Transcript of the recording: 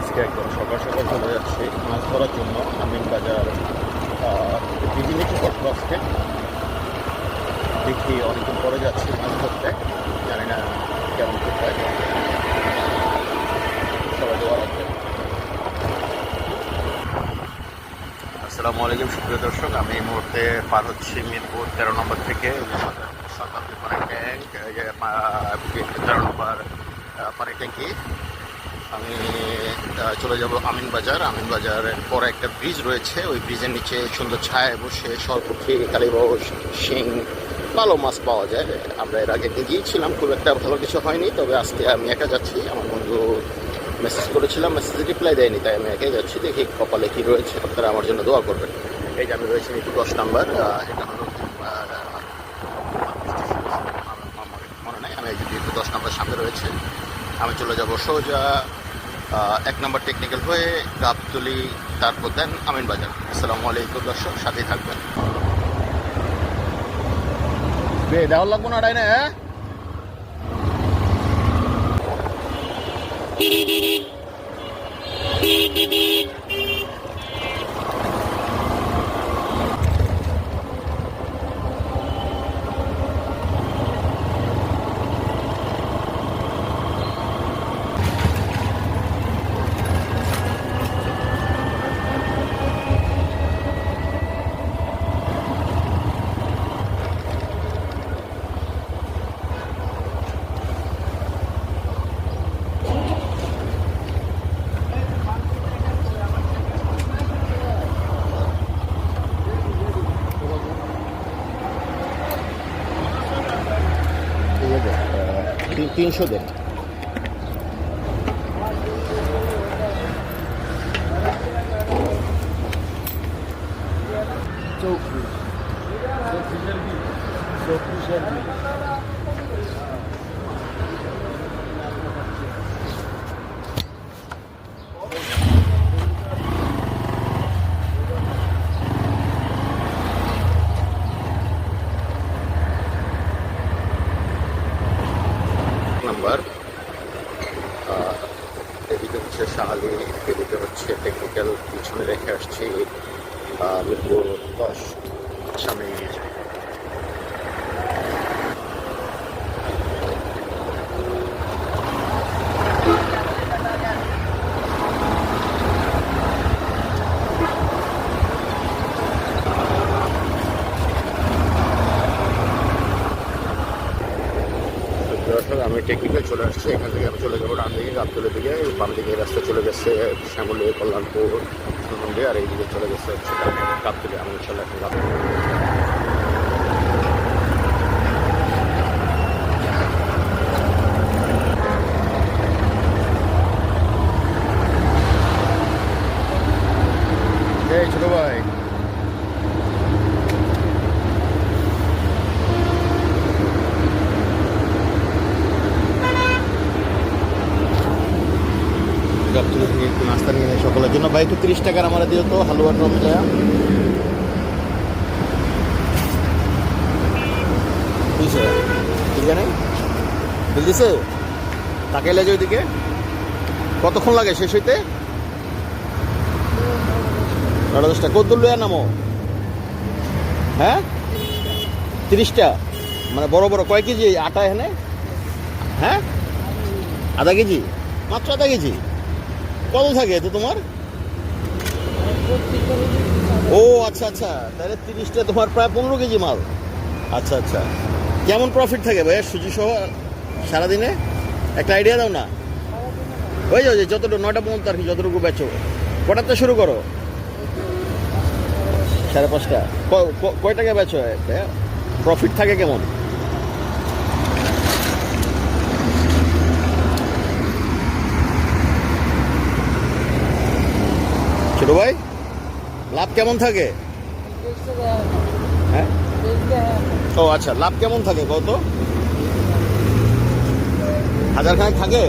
আজকে একদম সকাল সকাল চলে যাচ্ছি মাছ ধরার জন্য আমিন বাজার বিজিনিটি করবো আজকে। দেখি অনেকদিন পরে যাচ্ছি মাছ ধরতে, জানি না কেমন কোথায় সবাই দেওয়া লাগবে। আসসালামু আলাইকুম সুপ্রিয় দর্শক, আমি এই মুহূর্তে পার হচ্ছি মিরপুর 13 নম্বর থেকে সরকার পানি ট্যাঙ্ক 13 নম্বর পানি ট্যাঙ্কি। আমি চলে যাব আমিন বাজারের পরে একটা ব্রিজ রয়েছে, ওই ব্রিজের নিচে সুন্দর ছায়ায় বসে সরপুঁটি, কালীবাউস, শিং, ভালো মাছ পাওয়া যায়। আমরা এর আগে গিয়েছিলাম, খুব একটা ভালো কিছু হয়নি, তবে আজকে আমি একা যাচ্ছি। আমার বন্ধু মেসেজ করেছিলাম, মেসেজে রিপ্লাই দেয়নি, তাই আমি একাই যাচ্ছি। দেখি কপালে কী রয়েছে, আপনারা আমার জন্য দোয়া করবেন। এই যে আমি রয়েছি মিরপুর 10 নম্বর, এটা হলো মনে নাই, আমি মিরপুর 10 নম্বর সামনে রয়েছে। আমি চলে যাব সোজা 1 নম্বর টেকনিক্যাল হয়ে গাবতলি, তারপর দেন আমিন বাজার। আসসালামু আলাইকুম দর্শক, সাথেই থাকবেন। দেওয়ার লাগবো না ডাইনে, হ্যাঁ ঠিক আছে, 300 দেন। নাম্বার এদিকে হচ্ছে শাহালি, এদিকে হচ্ছে টেকনিক্যাল, পিছনে রেখে আসছি মিরপুর 10 সামনে গিয়েছে। আমি টেকনিক্যাল চলে আসছি, এখান থেকে আমি চলে যাবো ডান দিকে গাবতলের দিকে। বাম দিকে রাস্তা চলে গেছে শ্যামলী, কল্যাণপুর, সুনন্দে, আর এইদিকে চলে গেছে হচ্ছে গাবতলি। আমি ইনশাল্লাহ এখন গাবতলি। এই ছোট ভাই, গাবতলি থেকে একটু নাস্তা নিয়ে নেই সকলের জন্য। ভাই একটু 30 টাকার আমার দিও তো, হালুয়া টপ মিলে। বুঝছে ঠিক আছে, বিল দিছে, তাকে এলে যে ওইদিকে কতক্ষণ লাগে শেষ হইতে? 10টা। কদ্দুর লইয়া নামো? হ্যাঁ 30টা, মানে বড় বড় কয় কেজি আটা এখানে? হ্যাঁ আধা কেজি, মাত্র আধা কেজি। কত থাকে তো তোমার? ও আচ্ছা আচ্ছা, তাহলে 30টা তোমার প্রায় 15 কেজি মাল। আচ্ছা আচ্ছা, কেমন প্রফিট থাকে ভাইয়া সুজি সহ সারাদিনে? একটা আইডিয়া দাও না। ওই যে যতটুকু 9টা পর্যন্ত আর কি, যতটুকু বেচো। কটাতে শুরু করো? 5:30। কয় টাকা বেচো ভাইয়া? প্রফিট থাকে কেমন? ছোট ভাই লাভ কেমন থাকে? হ্যাঁ ও আচ্ছা, লাভ কেমন থাকে কত? 1000 খানেক থাকে?